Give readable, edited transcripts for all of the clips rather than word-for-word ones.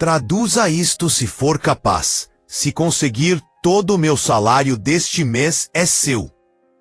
Traduza isto se for capaz. Se conseguir, todo o meu salário deste mês é seu.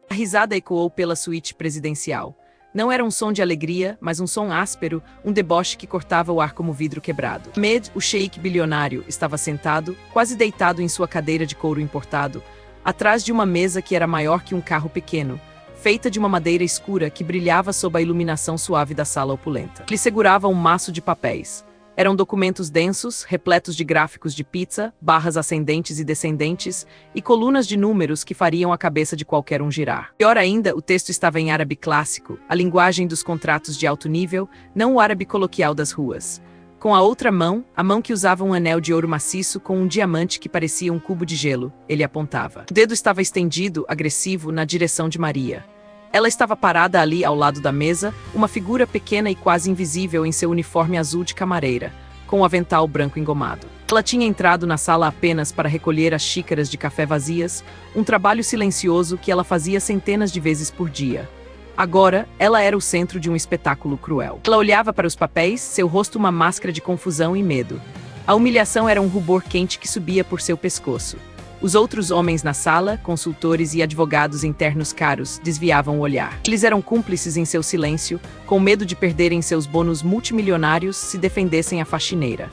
A risada ecoou pela suíte presidencial. Não era um som de alegria, mas um som áspero, um deboche que cortava o ar como vidro quebrado. Ahmed, o sheik bilionário, estava sentado, quase deitado em sua cadeira de couro importado, atrás de uma mesa que era maior que um carro pequeno, feita de uma madeira escura que brilhava sob a iluminação suave da sala opulenta. Ele segurava um maço de papéis. Eram documentos densos, repletos de gráficos de pizza, barras ascendentes e descendentes, e colunas de números que fariam a cabeça de qualquer um girar. Pior ainda, o texto estava em árabe clássico, a linguagem dos contratos de alto nível, não o árabe coloquial das ruas. Com a outra mão, a mão que usava um anel de ouro maciço com um diamante que parecia um cubo de gelo, ele apontava. O dedo estava estendido, agressivo, na direção de Maria. Ela estava parada ali ao lado da mesa, uma figura pequena e quase invisível em seu uniforme azul de camareira, com o avental branco engomado. Ela tinha entrado na sala apenas para recolher as xícaras de café vazias, um trabalho silencioso que ela fazia centenas de vezes por dia. Agora, ela era o centro de um espetáculo cruel. Ela olhava para os papéis, seu rosto uma máscara de confusão e medo. A humilhação era um rubor quente que subia por seu pescoço. Os outros homens na sala, consultores e advogados internos caros, desviavam o olhar. Eles eram cúmplices em seu silêncio, com medo de perderem seus bônus multimilionários se defendessem a faxineira.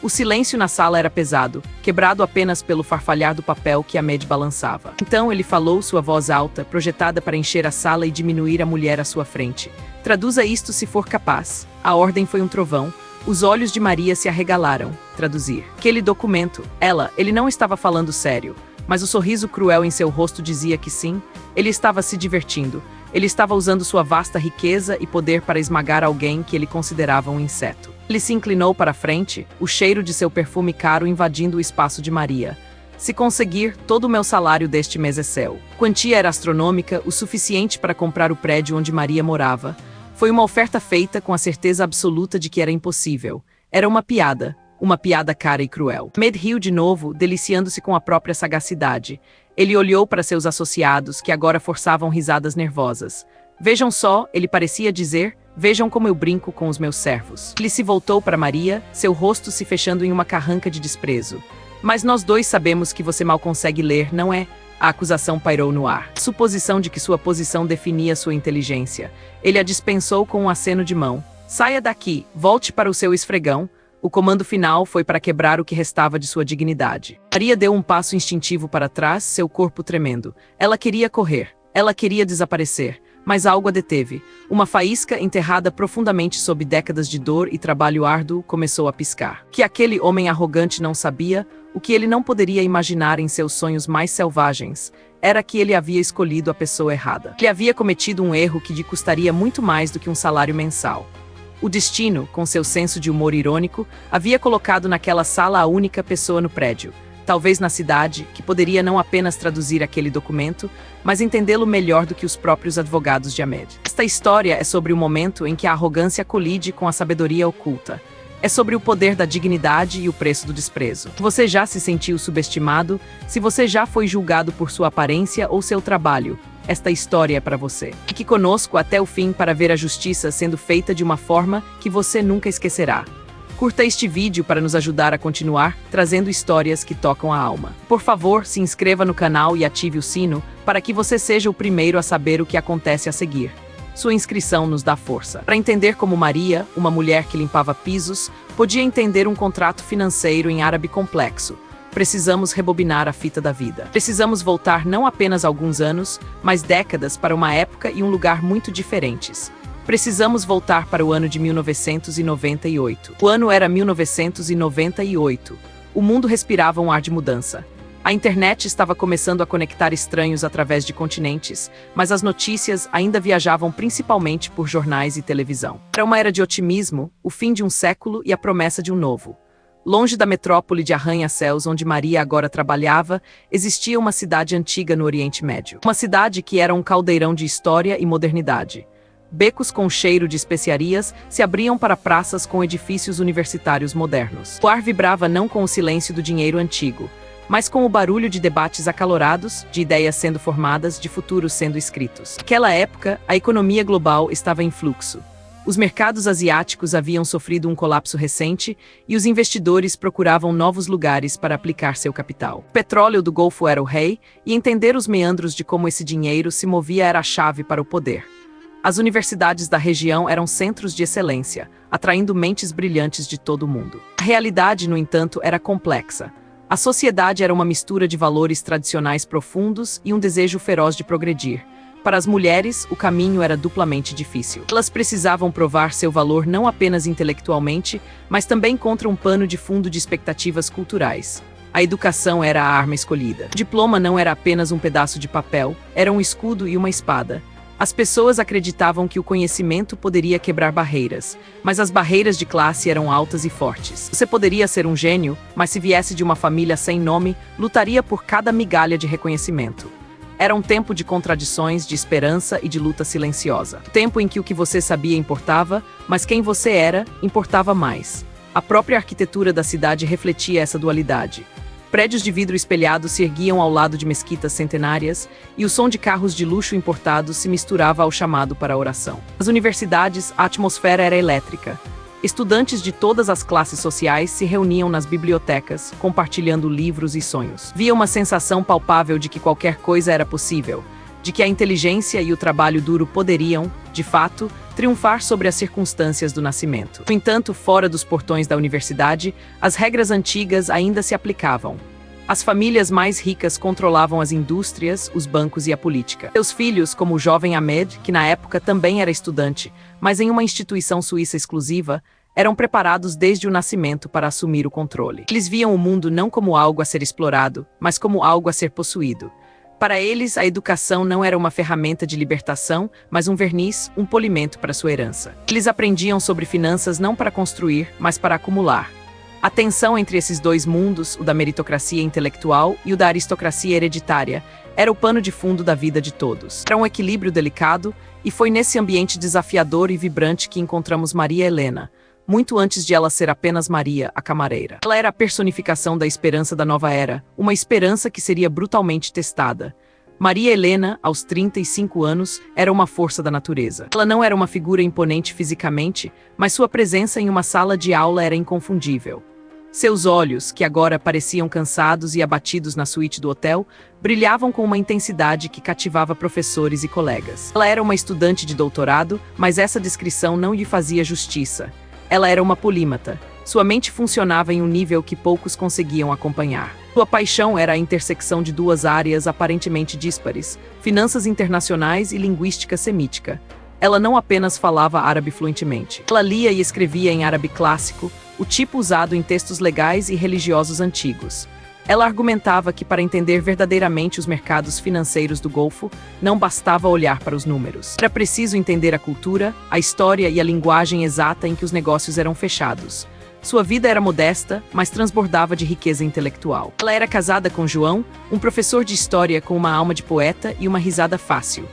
O silêncio na sala era pesado, quebrado apenas pelo farfalhar do papel que Ahmed balançava. Então ele falou, sua voz alta, projetada para encher a sala e diminuir a mulher à sua frente. Traduza isto se for capaz. A ordem foi um trovão. Os olhos de Maria se arregalaram. Traduzir. Aquele documento. Ele não estava falando sério, mas o sorriso cruel em seu rosto dizia que sim, ele estava se divertindo. Ele estava usando sua vasta riqueza e poder para esmagar alguém que ele considerava um inseto. Ele se inclinou para a frente, o cheiro de seu perfume caro invadindo o espaço de Maria. Se conseguir, todo o meu salário deste mês é seu. A quantia era astronômica, o suficiente para comprar o prédio onde Maria morava. Foi uma oferta feita com a certeza absoluta de que era impossível. Era uma piada cara e cruel. Ahmed riu de novo, deliciando-se com a própria sagacidade. Ele olhou para seus associados, que agora forçavam risadas nervosas. Vejam só, ele parecia dizer, vejam como eu brinco com os meus servos. Ele se voltou para Maria, seu rosto se fechando em uma carranca de desprezo. Mas nós dois sabemos que você mal consegue ler, não é? A acusação pairou no ar. Suposição de que sua posição definia sua inteligência. Ele a dispensou com um aceno de mão. Saia daqui, volte para o seu esfregão. O comando final foi para quebrar o que restava de sua dignidade. Maria deu um passo instintivo para trás, seu corpo tremendo. Ela queria correr. Ela queria desaparecer. Mas algo a deteve. Uma faísca enterrada profundamente sob décadas de dor e trabalho árduo começou a piscar. Que aquele homem arrogante não sabia, o que ele não poderia imaginar em seus sonhos mais selvagens, era que ele havia escolhido a pessoa errada. Ele havia cometido um erro que lhe custaria muito mais do que um salário mensal. O destino, com seu senso de humor irônico, havia colocado naquela sala a única pessoa no prédio, talvez na cidade, que poderia não apenas traduzir aquele documento, mas entendê-lo melhor do que os próprios advogados de Ahmed. Esta história é sobre o momento em que a arrogância colide com a sabedoria oculta. É sobre o poder da dignidade e o preço do desprezo. Você já se sentiu subestimado? Se você já foi julgado por sua aparência ou seu trabalho, esta história é para você. Fique conosco até o fim para ver a justiça sendo feita de uma forma que você nunca esquecerá. Curta este vídeo para nos ajudar a continuar trazendo histórias que tocam a alma. Por favor, se inscreva no canal e ative o sino para que você seja o primeiro a saber o que acontece a seguir. Sua inscrição nos dá força. Para entender como Maria, uma mulher que limpava pisos, podia entender um contrato financeiro em árabe complexo, precisamos rebobinar a fita da vida. Precisamos voltar não apenas alguns anos, mas décadas para uma época e um lugar muito diferentes. Precisamos voltar para o ano de 1998. O ano era 1998. O mundo respirava um ar de mudança. A internet estava começando a conectar estranhos através de continentes, mas as notícias ainda viajavam principalmente por jornais e televisão. Era uma era de otimismo, o fim de um século e a promessa de um novo. Longe da metrópole de arranha-céus onde Maria agora trabalhava, existia uma cidade antiga no Oriente Médio. Uma cidade que era um caldeirão de história e modernidade. Becos com cheiro de especiarias se abriam para praças com edifícios universitários modernos. O ar vibrava não com o silêncio do dinheiro antigo, mas com o barulho de debates acalorados, de ideias sendo formadas, de futuros sendo escritos. Naquela época, a economia global estava em fluxo. Os mercados asiáticos haviam sofrido um colapso recente e os investidores procuravam novos lugares para aplicar seu capital. O petróleo do Golfo era o rei e entender os meandros de como esse dinheiro se movia era a chave para o poder. As universidades da região eram centros de excelência, atraindo mentes brilhantes de todo o mundo. A realidade, no entanto, era complexa. A sociedade era uma mistura de valores tradicionais profundos e um desejo feroz de progredir. Para as mulheres, o caminho era duplamente difícil. Elas precisavam provar seu valor não apenas intelectualmente, mas também contra um pano de fundo de expectativas culturais. A educação era a arma escolhida. O diploma não era apenas um pedaço de papel, era um escudo e uma espada. As pessoas acreditavam que o conhecimento poderia quebrar barreiras, mas as barreiras de classe eram altas e fortes. Você poderia ser um gênio, mas se viesse de uma família sem nome, lutaria por cada migalha de reconhecimento. Era um tempo de contradições, de esperança e de luta silenciosa. Tempo em que o que você sabia importava, mas quem você era importava mais. A própria arquitetura da cidade refletia essa dualidade. Prédios de vidro espelhado se erguiam ao lado de mesquitas centenárias e o som de carros de luxo importados se misturava ao chamado para a oração. Nas universidades, a atmosfera era elétrica. Estudantes de todas as classes sociais se reuniam nas bibliotecas, compartilhando livros e sonhos. Havia uma sensação palpável de que qualquer coisa era possível, de que a inteligência e o trabalho duro poderiam, de fato, triunfar sobre as circunstâncias do nascimento. No entanto, fora dos portões da universidade, as regras antigas ainda se aplicavam. As famílias mais ricas controlavam as indústrias, os bancos e a política. Seus filhos, como o jovem Ahmed, que na época também era estudante, mas em uma instituição suíça exclusiva, eram preparados desde o nascimento para assumir o controle. Eles viam o mundo não como algo a ser explorado, mas como algo a ser possuído. Para eles, a educação não era uma ferramenta de libertação, mas um verniz, um polimento para sua herança. Eles aprendiam sobre finanças não para construir, mas para acumular. A tensão entre esses dois mundos, o da meritocracia intelectual e o da aristocracia hereditária, era o pano de fundo da vida de todos. Era um equilíbrio delicado, e foi nesse ambiente desafiador e vibrante que encontramos Maria Helena, muito antes de ela ser apenas Maria, a camareira. Ela era a personificação da esperança da nova era, uma esperança que seria brutalmente testada. Maria Helena, aos 35 anos, era uma força da natureza. Ela não era uma figura imponente fisicamente, mas sua presença em uma sala de aula era inconfundível. Seus olhos, que agora pareciam cansados e abatidos na suíte do hotel, brilhavam com uma intensidade que cativava professores e colegas. Ela era uma estudante de doutorado, mas essa descrição não lhe fazia justiça. Ela era uma polímata. Sua mente funcionava em um nível que poucos conseguiam acompanhar. Sua paixão era a intersecção de duas áreas aparentemente díspares, finanças internacionais e linguística semítica. Ela não apenas falava árabe fluentemente. Ela lia e escrevia em árabe clássico, o tipo usado em textos legais e religiosos antigos. Ela argumentava que para entender verdadeiramente os mercados financeiros do Golfo, não bastava olhar para os números. Era preciso entender a cultura, a história e a linguagem exata em que os negócios eram fechados. Sua vida era modesta, mas transbordava de riqueza intelectual. Ela era casada com João, um professor de história com uma alma de poeta e uma risada fácil.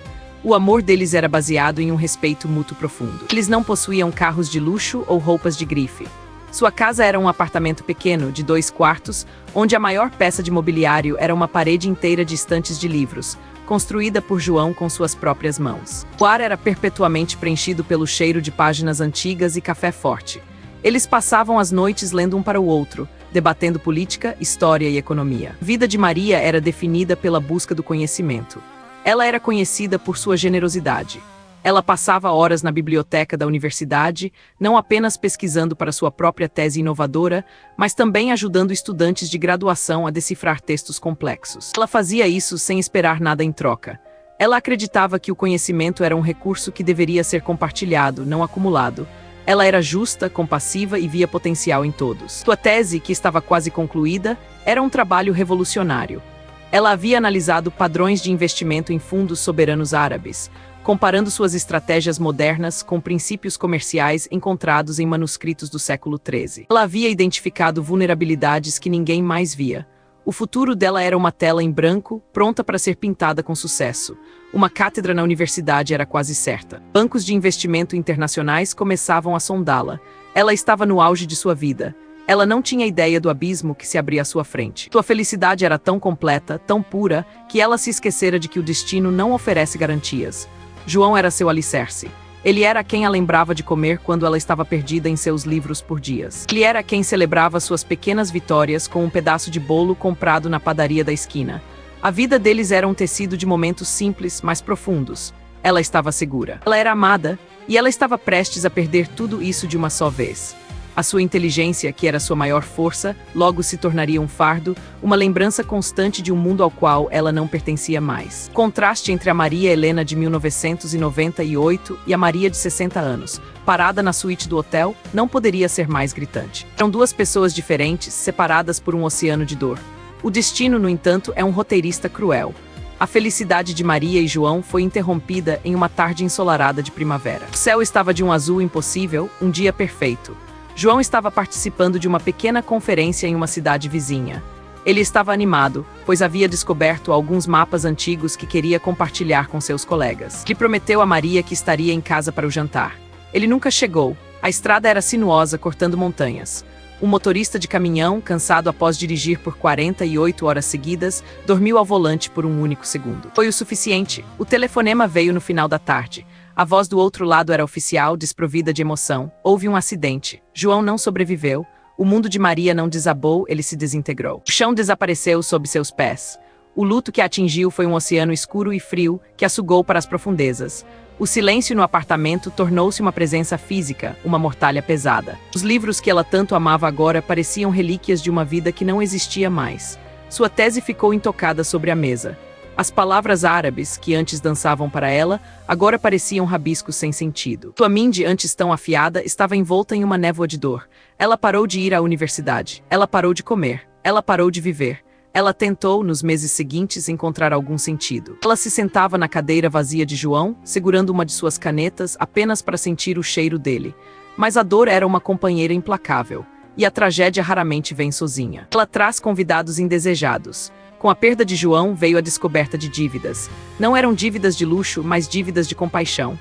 O amor deles era baseado em um respeito mútuo profundo. Eles não possuíam carros de luxo ou roupas de grife. Sua casa era um apartamento pequeno, de 2 quartos, onde a maior peça de mobiliário era uma parede inteira de estantes de livros, construída por João com suas próprias mãos. O ar era perpetuamente preenchido pelo cheiro de páginas antigas e café forte. Eles passavam as noites lendo um para o outro, debatendo política, história e economia. A vida de Maria era definida pela busca do conhecimento. Ela era conhecida por sua generosidade. Ela passava horas na biblioteca da universidade, não apenas pesquisando para sua própria tese inovadora, mas também ajudando estudantes de graduação a decifrar textos complexos. Ela fazia isso sem esperar nada em troca. Ela acreditava que o conhecimento era um recurso que deveria ser compartilhado, não acumulado. Ela era justa, compassiva e via potencial em todos. Sua tese, que estava quase concluída, era um trabalho revolucionário. Ela havia analisado padrões de investimento em fundos soberanos árabes, comparando suas estratégias modernas com princípios comerciais encontrados em manuscritos do século XIII. Ela havia identificado vulnerabilidades que ninguém mais via. O futuro dela era uma tela em branco, pronta para ser pintada com sucesso. Uma cátedra na universidade era quase certa. Bancos de investimento internacionais começavam a sondá-la. Ela estava no auge de sua vida. Ela não tinha ideia do abismo que se abria à sua frente. Sua felicidade era tão completa, tão pura, que ela se esquecera de que o destino não oferece garantias. João era seu alicerce. Ele era quem a lembrava de comer quando ela estava perdida em seus livros por dias. Ele era quem celebrava suas pequenas vitórias com um pedaço de bolo comprado na padaria da esquina. A vida deles era um tecido de momentos simples, mas profundos. Ela estava segura. Ela era amada, e ela estava prestes a perder tudo isso de uma só vez. A sua inteligência, que era sua maior força, logo se tornaria um fardo, uma lembrança constante de um mundo ao qual ela não pertencia mais. O contraste entre a Maria Helena de 1998 e a Maria de 60 anos, parada na suíte do hotel, não poderia ser mais gritante. Eram duas pessoas diferentes, separadas por um oceano de dor. O destino, no entanto, é um roteirista cruel. A felicidade de Maria e João foi interrompida em uma tarde ensolarada de primavera. O céu estava de um azul impossível, um dia perfeito. João estava participando de uma pequena conferência em uma cidade vizinha. Ele estava animado, pois havia descoberto alguns mapas antigos que queria compartilhar com seus colegas. Ele prometeu a Maria que estaria em casa para o jantar. Ele nunca chegou. A estrada era sinuosa, cortando montanhas. Um motorista de caminhão, cansado após dirigir por 48 horas seguidas, dormiu ao volante por um único segundo. Foi o suficiente. O telefonema veio no final da tarde. A voz do outro lado era oficial, desprovida de emoção. Houve um acidente. João não sobreviveu. O mundo de Maria não desabou, ele se desintegrou. O chão desapareceu sob seus pés. O luto que a atingiu foi um oceano escuro e frio que a sugou para as profundezas. O silêncio no apartamento tornou-se uma presença física, uma mortalha pesada. Os livros que ela tanto amava agora pareciam relíquias de uma vida que não existia mais. Sua tese ficou intocada sobre a mesa. As palavras árabes, que antes dançavam para ela, agora pareciam rabiscos sem sentido. Sua mente, antes tão afiada, estava envolta em uma névoa de dor. Ela parou de ir à universidade. Ela parou de comer. Ela parou de viver. Ela tentou, nos meses seguintes, encontrar algum sentido. Ela se sentava na cadeira vazia de João, segurando uma de suas canetas apenas para sentir o cheiro dele. Mas a dor era uma companheira implacável, e a tragédia raramente vem sozinha. Ela traz convidados indesejados. Com a perda de João veio a descoberta de dívidas. Não eram dívidas de luxo, mas dívidas de compaixão.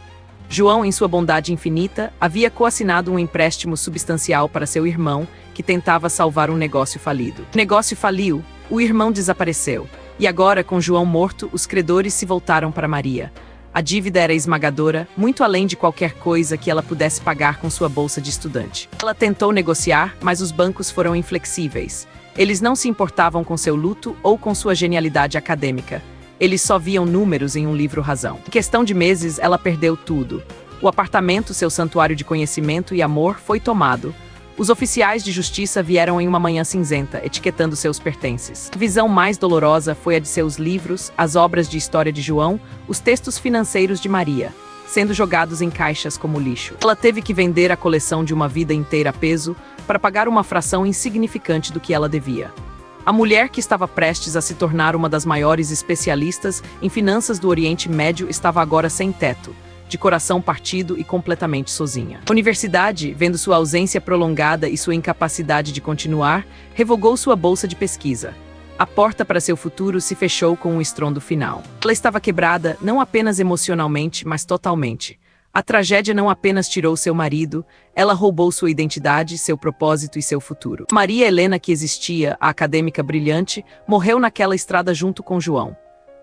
João, em sua bondade infinita, havia coassinado um empréstimo substancial para seu irmão, que tentava salvar um negócio falido. O negócio faliu, o irmão desapareceu. E agora, com João morto, os credores se voltaram para Maria. A dívida era esmagadora, muito além de qualquer coisa que ela pudesse pagar com sua bolsa de estudante. Ela tentou negociar, mas os bancos foram inflexíveis. Eles não se importavam com seu luto ou com sua genialidade acadêmica. Eles só viam números em um livro-razão. Em questão de meses, ela perdeu tudo. O apartamento, seu santuário de conhecimento e amor, foi tomado. Os oficiais de justiça vieram em uma manhã cinzenta, etiquetando seus pertences. A visão mais dolorosa foi a de seus livros, as obras de história de João, os textos financeiros de Maria, sendo jogados em caixas como lixo. Ela teve que vender a coleção de uma vida inteira a peso para pagar uma fração insignificante do que ela devia. A mulher que estava prestes a se tornar uma das maiores especialistas em finanças do Oriente Médio estava agora sem teto, de coração partido e completamente sozinha. A universidade, vendo sua ausência prolongada e sua incapacidade de continuar, revogou sua bolsa de pesquisa. A porta para seu futuro se fechou com um estrondo final. Ela estava quebrada, não apenas emocionalmente, mas totalmente. A tragédia não apenas tirou seu marido, ela roubou sua identidade, seu propósito e seu futuro. Maria Helena, que existia, a acadêmica brilhante, morreu naquela estrada junto com João.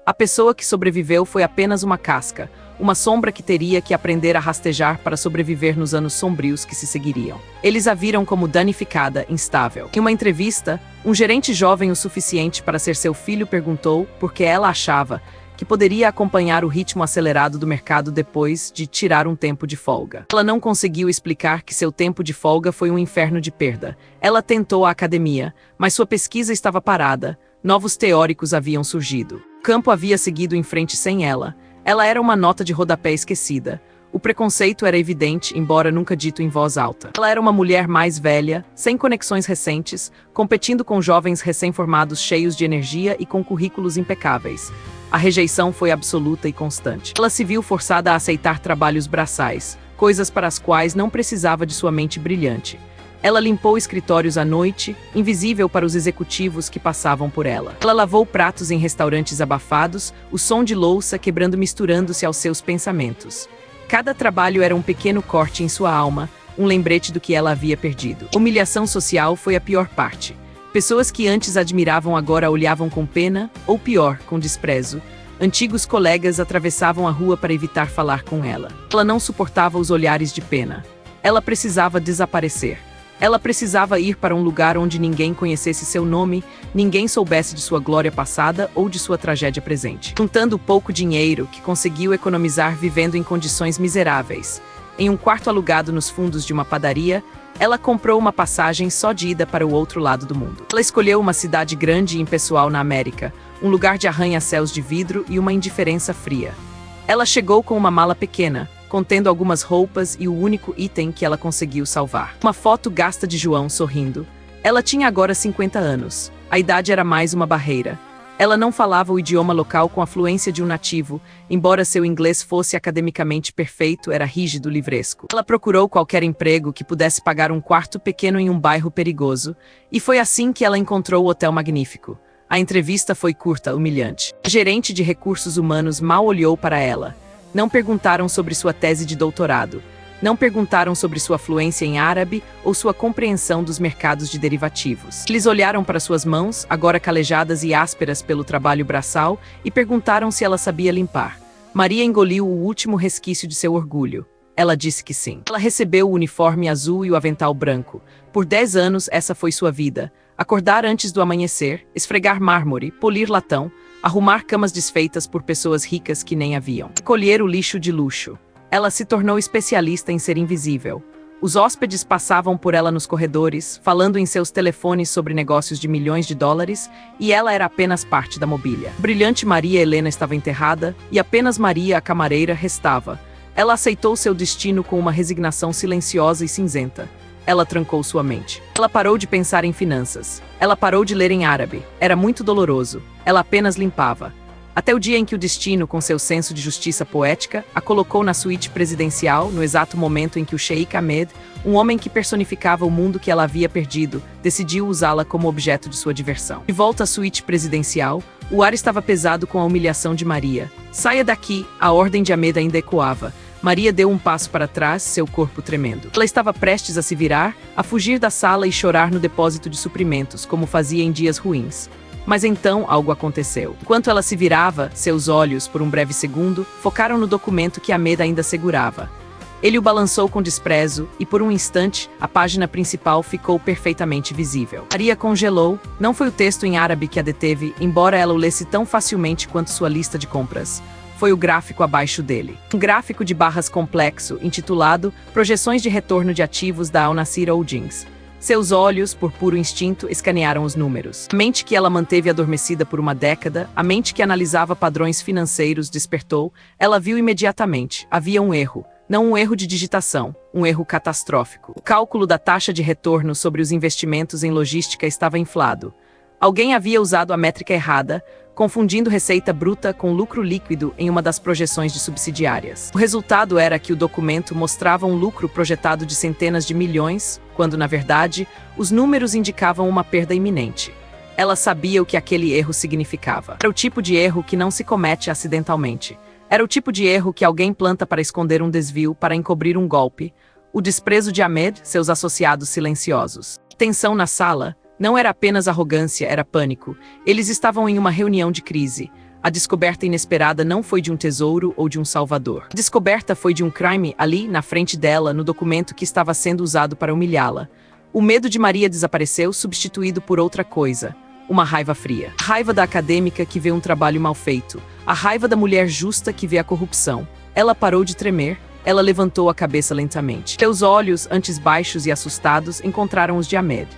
A pessoa que sobreviveu foi apenas uma casca, uma sombra que teria que aprender a rastejar para sobreviver nos anos sombrios que se seguiriam. Eles a viram como danificada, instável. Em uma entrevista, um gerente jovem o suficiente para ser seu filho perguntou por que ela achava que poderia acompanhar o ritmo acelerado do mercado depois de tirar um tempo de folga. Ela não conseguiu explicar que seu tempo de folga foi um inferno de perda. Ela tentou a academia, mas sua pesquisa estava parada. Novos teóricos haviam surgido. O campo havia seguido em frente sem ela. Ela era uma nota de rodapé esquecida. O preconceito era evidente, embora nunca dito em voz alta. Ela era uma mulher mais velha, sem conexões recentes, competindo com jovens recém-formados cheios de energia e com currículos impecáveis. A rejeição foi absoluta e constante. Ela se viu forçada a aceitar trabalhos braçais, coisas para as quais não precisava de sua mente brilhante. Ela limpou escritórios à noite, invisível para os executivos que passavam por ela. Ela lavou pratos em restaurantes abafados, o som de louça quebrando misturando-se aos seus pensamentos. Cada trabalho era um pequeno corte em sua alma, um lembrete do que ela havia perdido. Humilhação social foi a pior parte. Pessoas que antes admiravam agora a olhavam com pena, ou pior, com desprezo. Antigos colegas atravessavam a rua para evitar falar com ela. Ela não suportava os olhares de pena. Ela precisava desaparecer. Ela precisava ir para um lugar onde ninguém conhecesse seu nome, ninguém soubesse de sua glória passada ou de sua tragédia presente. Juntando o pouco dinheiro que conseguiu economizar vivendo em condições miseráveis, em um quarto alugado nos fundos de uma padaria, ela comprou uma passagem só de ida para o outro lado do mundo. Ela escolheu uma cidade grande e impessoal na América, um lugar de arranha-céus de vidro e uma indiferença fria. Ela chegou com uma mala pequena, contendo algumas roupas e o único item que ela conseguiu salvar. Uma foto gasta de João sorrindo. Ela tinha agora 50 anos. A idade era mais uma barreira. Ela não falava o idioma local com a fluência de um nativo, embora seu inglês fosse academicamente perfeito, era rígido, livresco. Ela procurou qualquer emprego que pudesse pagar um quarto pequeno em um bairro perigoso, e foi assim que ela encontrou o Hotel Magnífico. A entrevista foi curta, humilhante. A gerente de recursos humanos mal olhou para ela. Não perguntaram sobre sua tese de doutorado. Não perguntaram sobre sua fluência em árabe ou sua compreensão dos mercados de derivativos. Eles olharam para suas mãos, agora calejadas e ásperas pelo trabalho braçal, e perguntaram se ela sabia limpar. Maria engoliu o último resquício de seu orgulho. Ela disse que sim. Ela recebeu o uniforme azul e o avental branco. Por 10 anos, essa foi sua vida. Acordar antes do amanhecer, esfregar mármore, polir latão, arrumar camas desfeitas por pessoas ricas que nem haviam. Colher o lixo de luxo. Ela se tornou especialista em ser invisível. Os hóspedes passavam por ela nos corredores, falando em seus telefones sobre negócios de milhões de dólares, e ela era apenas parte da mobília. A brilhante Maria Helena estava enterrada, e apenas Maria, a camareira, restava. Ela aceitou seu destino com uma resignação silenciosa e cinzenta. Ela trancou sua mente. Ela parou de pensar em finanças. Ela parou de ler em árabe. Era muito doloroso. Ela apenas limpava. Até o dia em que o destino, com seu senso de justiça poética, a colocou na suíte presidencial, no exato momento em que o Sheikh Ahmed, um homem que personificava o mundo que ela havia perdido, decidiu usá-la como objeto de sua diversão. De volta à suíte presidencial, o ar estava pesado com a humilhação de Maria. Saia daqui! A ordem de Ahmed ainda ecoava. Maria deu um passo para trás, seu corpo tremendo. Ela estava prestes a se virar, a fugir da sala e chorar no depósito de suprimentos, como fazia em dias ruins. Mas então algo aconteceu. Enquanto ela se virava, seus olhos, por um breve segundo, focaram no documento que Ahmed ainda segurava. Ele o balançou com desprezo e, por um instante, a página principal ficou perfeitamente visível. Maria congelou. Não foi o texto em árabe que a deteve, embora ela o lesse tão facilmente quanto sua lista de compras. Foi o gráfico abaixo dele. Um gráfico de barras complexo, intitulado Projeções de Retorno de Ativos da Al Nasir Holdings. Seus olhos, por puro instinto, escanearam os números. A mente que ela manteve adormecida por uma década, a mente que analisava padrões financeiros, despertou. Ela viu imediatamente. Havia um erro. Não um erro de digitação, um erro catastrófico. O cálculo da taxa de retorno sobre os investimentos em logística estava inflado. Alguém havia usado a métrica errada, confundindo receita bruta com lucro líquido em uma das projeções de subsidiárias. O resultado era que o documento mostrava um lucro projetado de centenas de milhões, quando, na verdade, os números indicavam uma perda iminente. Ela sabia o que aquele erro significava. Era o tipo de erro que não se comete acidentalmente. Era o tipo de erro que alguém planta para esconder um desvio, para encobrir um golpe. O desprezo de Ahmed, seus associados silenciosos. Tensão na sala. Não era apenas arrogância, era pânico. Eles estavam em uma reunião de crise. A descoberta inesperada não foi de um tesouro ou de um salvador. A descoberta foi de um crime ali, na frente dela, no documento que estava sendo usado para humilhá-la. O medo de Maria desapareceu, substituído por outra coisa. Uma raiva fria. A raiva da acadêmica que vê um trabalho mal feito. A raiva da mulher justa que vê a corrupção. Ela parou de tremer. Ela levantou a cabeça lentamente. Seus olhos, antes baixos e assustados, encontraram os de Ahmed.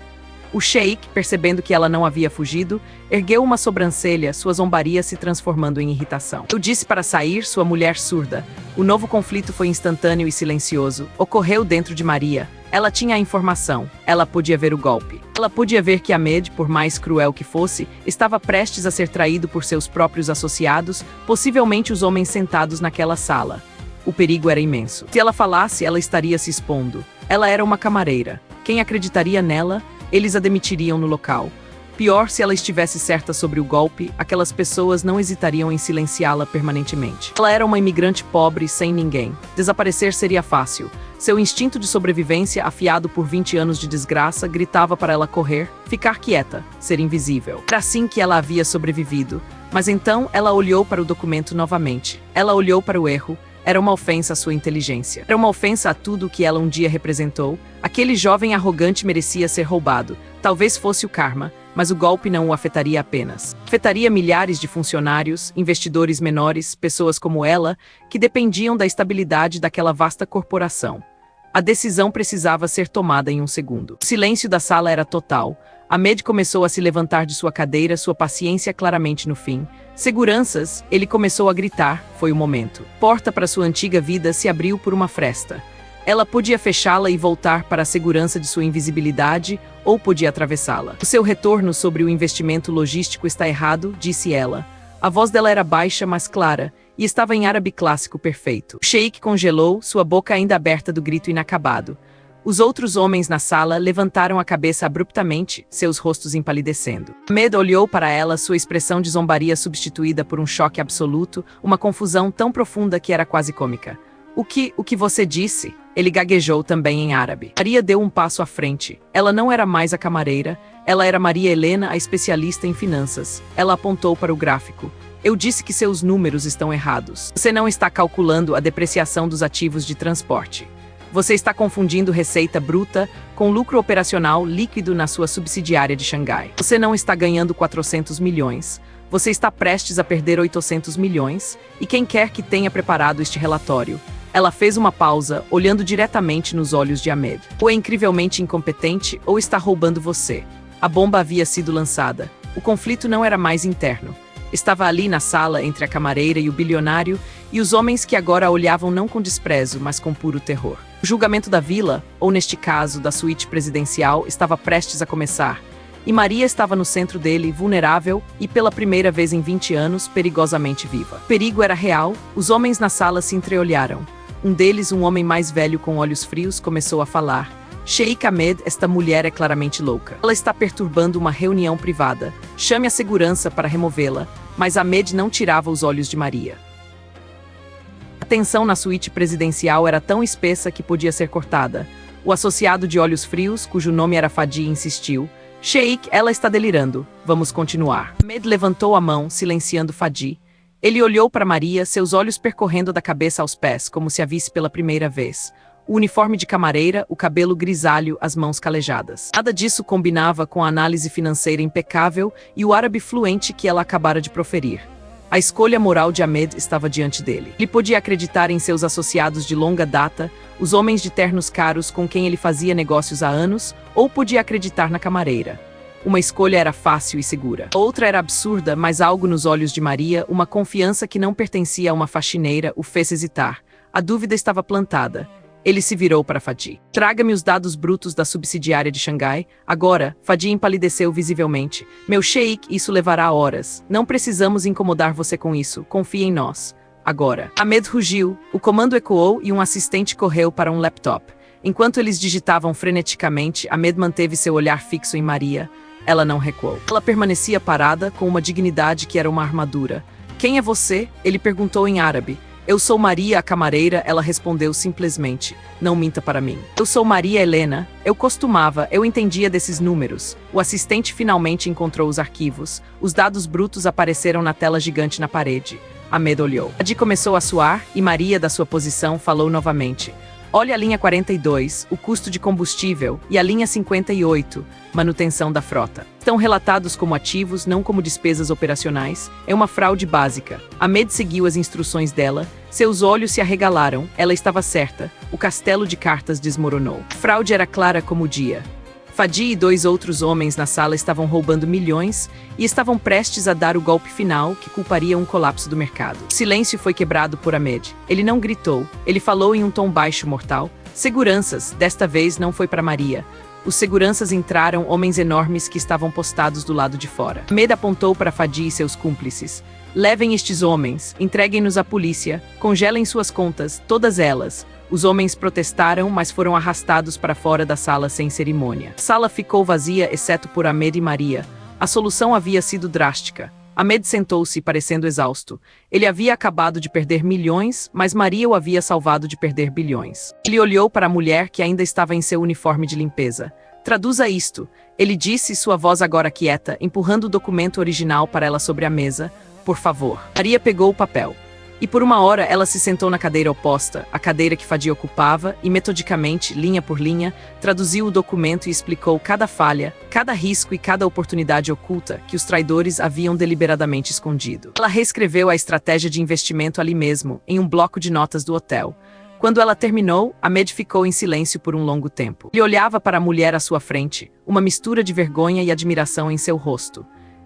O Sheikh, percebendo que ela não havia fugido, ergueu uma sobrancelha, sua zombaria se transformando em irritação. Eu disse para sair, sua mulher surda. O novo conflito foi instantâneo e silencioso. Ocorreu dentro de Maria. Ela tinha a informação. Ela podia ver o golpe. Ela podia ver que Ahmed, por mais cruel que fosse, estava prestes a ser traído por seus próprios associados, possivelmente os homens sentados naquela sala. O perigo era imenso. Se ela falasse, ela estaria se expondo. Ela era uma camareira. Quem acreditaria nela? Eles a demitiriam no local. Pior, se ela estivesse certa sobre o golpe, aquelas pessoas não hesitariam em silenciá-la permanentemente. Ela era uma imigrante pobre, sem ninguém. Desaparecer seria fácil. Seu instinto de sobrevivência, afiado por 20 anos de desgraça, gritava para ela correr, ficar quieta, ser invisível. Era assim que ela havia sobrevivido. Mas então ela olhou para o documento novamente. Ela olhou para o erro. Era uma ofensa à sua inteligência. Era uma ofensa a tudo o que ela um dia representou. Aquele jovem arrogante merecia ser roubado. Talvez fosse o karma, mas o golpe não o afetaria apenas. Afetaria milhares de funcionários, investidores menores, pessoas como ela, que dependiam da estabilidade daquela vasta corporação. A decisão precisava ser tomada em um segundo. O silêncio da sala era total. Ahmed começou a se levantar de sua cadeira, sua paciência claramente no fim. Seguranças, ele começou a gritar, foi o momento. Porta para sua antiga vida se abriu por uma fresta. Ela podia fechá-la e voltar para a segurança de sua invisibilidade, ou podia atravessá-la. O seu retorno sobre o investimento logístico está errado, disse ela. A voz dela era baixa, mas clara, e estava em árabe clássico perfeito. O sheik congelou, sua boca ainda aberta do grito inacabado. Os outros homens na sala levantaram a cabeça abruptamente, seus rostos empalidecendo. Ahmed olhou para ela, sua expressão de zombaria substituída por um choque absoluto, uma confusão tão profunda que era quase cômica. O que você disse? Ele gaguejou também em árabe. Maria deu um passo à frente. Ela não era mais a camareira, ela era Maria Helena, a especialista em finanças. Ela apontou para o gráfico. Eu disse que seus números estão errados. Você não está calculando a depreciação dos ativos de transporte. Você está confundindo receita bruta com lucro operacional líquido na sua subsidiária de Xangai. Você não está ganhando 400 milhões. Você está prestes a perder 800 milhões. E quem quer que tenha preparado este relatório? Ela fez uma pausa, olhando diretamente nos olhos de Ahmed. Ou é incrivelmente incompetente, ou está roubando você. A bomba havia sido lançada. O conflito não era mais interno. Estava ali na sala entre a camareira e o bilionário, e os homens que agora a olhavam não com desprezo, mas com puro terror. O julgamento da vila, ou neste caso, da suíte presidencial, estava prestes a começar. E Maria estava no centro dele, vulnerável e, pela primeira vez em 20 anos, perigosamente viva. O perigo era real, os homens na sala se entreolharam. Um deles, um homem mais velho com olhos frios, começou a falar. Sheik Ahmed, esta mulher é claramente louca. Ela está perturbando uma reunião privada. Chame a segurança para removê-la. Mas Ahmed não tirava os olhos de Maria. A tensão na suíte presidencial era tão espessa que podia ser cortada. O associado de olhos frios, cujo nome era Fadi, insistiu. Sheik, ela está delirando. Vamos continuar. Ahmed levantou a mão, silenciando Fadi. Ele olhou para Maria, seus olhos percorrendo da cabeça aos pés, como se a visse pela primeira vez. O uniforme de camareira, o cabelo grisalho, as mãos calejadas. Nada disso combinava com a análise financeira impecável e o árabe fluente que ela acabara de proferir. A escolha moral de Ahmed estava diante dele. Ele podia acreditar em seus associados de longa data, os homens de ternos caros com quem ele fazia negócios há anos, ou podia acreditar na camareira. Uma escolha era fácil e segura. Outra era absurda, mas algo nos olhos de Maria, uma confiança que não pertencia a uma faxineira, o fez hesitar. A dúvida estava plantada. Ele se virou para Fadi. Traga-me os dados brutos da subsidiária de Xangai. Agora, Fadi empalideceu visivelmente. Meu sheik, isso levará horas. Não precisamos incomodar você com isso. Confie em nós. Agora. Ahmed rugiu. O comando ecoou e um assistente correu para um laptop. Enquanto eles digitavam freneticamente, Ahmed manteve seu olhar fixo em Maria. Ela não recuou. Ela permanecia parada, com uma dignidade que era uma armadura. Quem é você? Ele perguntou em árabe. Eu sou Maria, a camareira, ela respondeu simplesmente. Não minta para mim. Eu sou Maria Helena. Eu entendia desses números. O assistente finalmente encontrou os arquivos. Os dados brutos apareceram na tela gigante na parede. Ahmed olhou. Fadi começou a suar e Maria, da sua posição, falou novamente. Olhe a linha 42, o custo de combustível, e a linha 58, manutenção da frota. Estão relatados como ativos, não como despesas operacionais. É uma fraude básica. Ahmed seguiu as instruções dela. Seus olhos se arregalaram. Ela estava certa. O castelo de cartas desmoronou. A fraude era clara como o dia. Fadi e dois outros homens na sala estavam roubando milhões e estavam prestes a dar o golpe final que culparia um colapso do mercado. O silêncio foi quebrado por Ahmed. Ele não gritou. Ele falou em um tom baixo mortal. Seguranças, desta vez não foi para Maria. Os seguranças entraram, homens enormes que estavam postados do lado de fora. Ahmed apontou para Fadi e seus cúmplices. Levem estes homens, entreguem-nos à polícia, congelem suas contas, todas elas. Os homens protestaram, mas foram arrastados para fora da sala sem cerimônia. A sala ficou vazia, exceto por Ahmed e Maria. A solução havia sido drástica. Ahmed sentou-se, parecendo exausto. Ele havia acabado de perder milhões, mas Maria o havia salvado de perder bilhões. Ele olhou para a mulher que ainda estava em seu uniforme de limpeza. Traduza isto. Ele disse, sua voz agora quieta, empurrando o documento original para ela sobre a mesa. por favor. Maria pegou o papel. E por uma hora ela se sentou na cadeira oposta, a cadeira que Fadia ocupava, e metodicamente, linha por linha, traduziu o documento e explicou cada falha, cada risco e cada oportunidade oculta que os traidores haviam deliberadamente escondido. Ela reescreveu a estratégia de investimento ali mesmo, em um bloco de notas do hotel. Quando ela terminou, Ahmed ficou em silêncio por um longo tempo. Ele olhava para a mulher à sua frente, uma mistura de vergonha e admiração em seu rosto.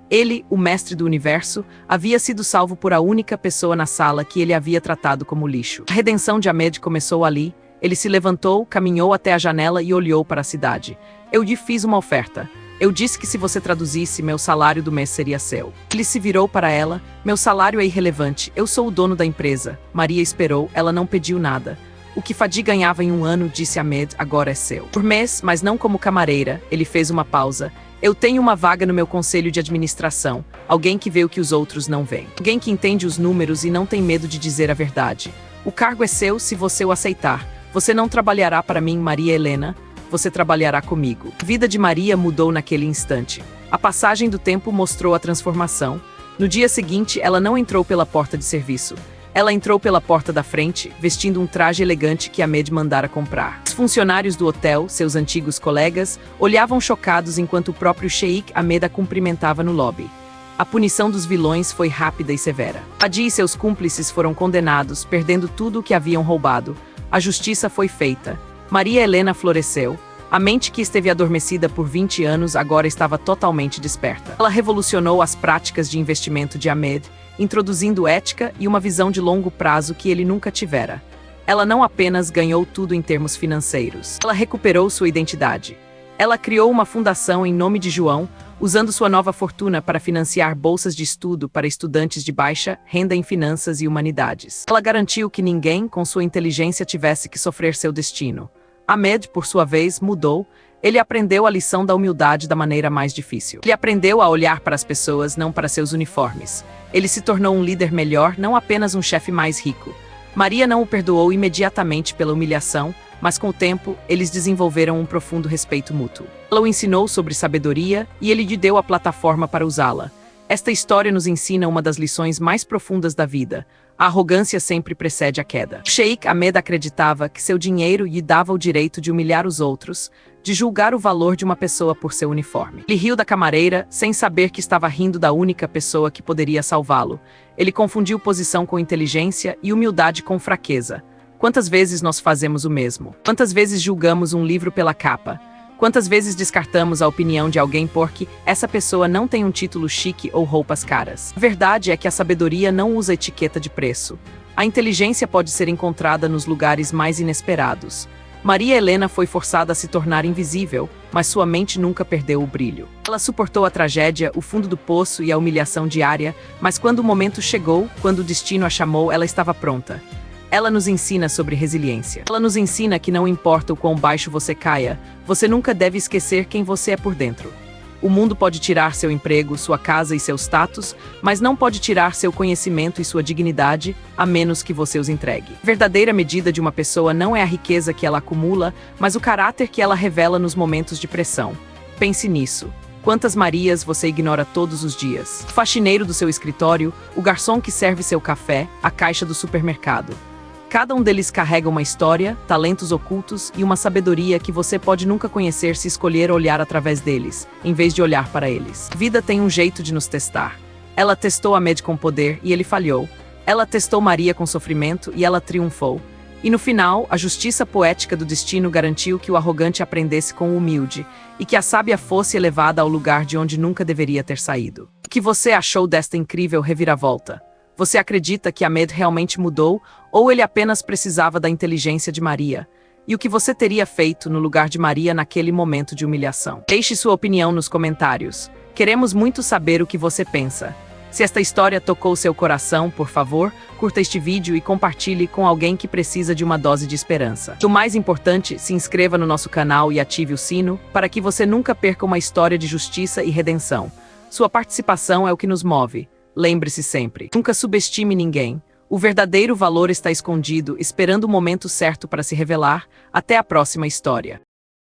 Ele, o mestre do universo, havia sido salvo por a única pessoa na sala que ele havia tratado como lixo. A redenção de Ahmed começou ali. Ele se levantou, caminhou até a janela e olhou para a cidade. Eu lhe fiz uma oferta. Eu disse que se você traduzisse, meu salário do mês seria seu. Ele se virou para ela. Meu salário é irrelevante. Eu sou o dono da empresa. Maria esperou. Ela não pediu nada. O que Fadi ganhava em um ano, disse Ahmed, agora é seu. Por mês, mas não como camareira. Ele fez uma pausa. Eu tenho uma vaga no meu conselho de administração. Alguém que vê o que os outros não veem. Alguém que entende os números e não tem medo de dizer a verdade. O cargo é seu se você o aceitar. Você não trabalhará para mim, Maria Helena. Você trabalhará comigo. A vida de Maria mudou naquele instante. A passagem do tempo mostrou a transformação. No dia seguinte, ela não entrou pela porta de serviço. Ela entrou pela porta da frente, vestindo um traje elegante que Ahmed mandara comprar. Os funcionários do hotel, seus antigos colegas, olhavam chocados enquanto o próprio Sheikh Ahmed a cumprimentava no lobby. A punição dos vilões foi rápida e severa. Fadi e seus cúmplices foram condenados, perdendo tudo o que haviam roubado. A justiça foi feita. Maria Helena floresceu. A mente que esteve adormecida por 20 anos agora estava totalmente desperta. Ela revolucionou as práticas de investimento de Ahmed, introduzindo ética e uma visão de longo prazo que ele nunca tivera. Ela não apenas ganhou tudo em termos financeiros. Ela recuperou sua identidade. Ela criou uma fundação em nome de João, usando sua nova fortuna para financiar bolsas de estudo para estudantes de baixa renda em finanças e humanidades. Ela garantiu que ninguém, com sua inteligência, tivesse que sofrer seu destino. Ahmed, por sua vez, mudou. Ele aprendeu a lição da humildade da maneira mais difícil. Ele aprendeu a olhar para as pessoas, não para seus uniformes. Ele se tornou um líder melhor, não apenas um chefe mais rico. Maria não o perdoou imediatamente pela humilhação, mas com o tempo, eles desenvolveram um profundo respeito mútuo. Ela o ensinou sobre sabedoria e ele lhe deu a plataforma para usá-la. Esta história nos ensina uma das lições mais profundas da vida. A arrogância sempre precede a queda. Sheikh Ahmed acreditava que seu dinheiro lhe dava o direito de humilhar os outros, de julgar o valor de uma pessoa por seu uniforme. Ele riu da camareira, sem saber que estava rindo da única pessoa que poderia salvá-lo. Ele confundiu posição com inteligência e humildade com fraqueza. Quantas vezes nós fazemos o mesmo? Quantas vezes julgamos um livro pela capa? Quantas vezes descartamos a opinião de alguém porque essa pessoa não tem um título chique ou roupas caras? A verdade é que a sabedoria não usa etiqueta de preço. A inteligência pode ser encontrada nos lugares mais inesperados. Maria Helena foi forçada a se tornar invisível, mas sua mente nunca perdeu o brilho. Ela suportou a tragédia, o fundo do poço e a humilhação diária, mas quando o momento chegou, quando o destino a chamou, ela estava pronta. Ela nos ensina sobre resiliência. Ela nos ensina que não importa o quão baixo você caia, você nunca deve esquecer quem você é por dentro. O mundo pode tirar seu emprego, sua casa e seu status, mas não pode tirar seu conhecimento e sua dignidade, a menos que você os entregue. A verdadeira medida de uma pessoa não é a riqueza que ela acumula, mas o caráter que ela revela nos momentos de pressão. Pense nisso. Quantas Marias você ignora todos os dias? O faxineiro do seu escritório, o garçom que serve seu café, a caixa do supermercado. Cada um deles carrega uma história, talentos ocultos e uma sabedoria que você pode nunca conhecer se escolher olhar através deles, em vez de olhar para eles. A vida tem um jeito de nos testar. Ela testou Ahmed com poder e ele falhou. Ela testou Maria com sofrimento e ela triunfou. E no final, a justiça poética do destino garantiu que o arrogante aprendesse com o humilde e que a sábia fosse elevada ao lugar de onde nunca deveria ter saído. O que você achou desta incrível reviravolta? Você acredita que Ahmed realmente mudou ou ele apenas precisava da inteligência de Maria? E o que você teria feito no lugar de Maria naquele momento de humilhação? Deixe sua opinião nos comentários. Queremos muito saber o que você pensa. Se esta história tocou seu coração, por favor, curta este vídeo e compartilhe com alguém que precisa de uma dose de esperança. E o mais importante, se inscreva no nosso canal e ative o sino para que você nunca perca uma história de justiça e redenção. Sua participação é o que nos move. Lembre-se sempre, nunca subestime ninguém. O verdadeiro valor está escondido, esperando o momento certo para se revelar. Até a próxima história.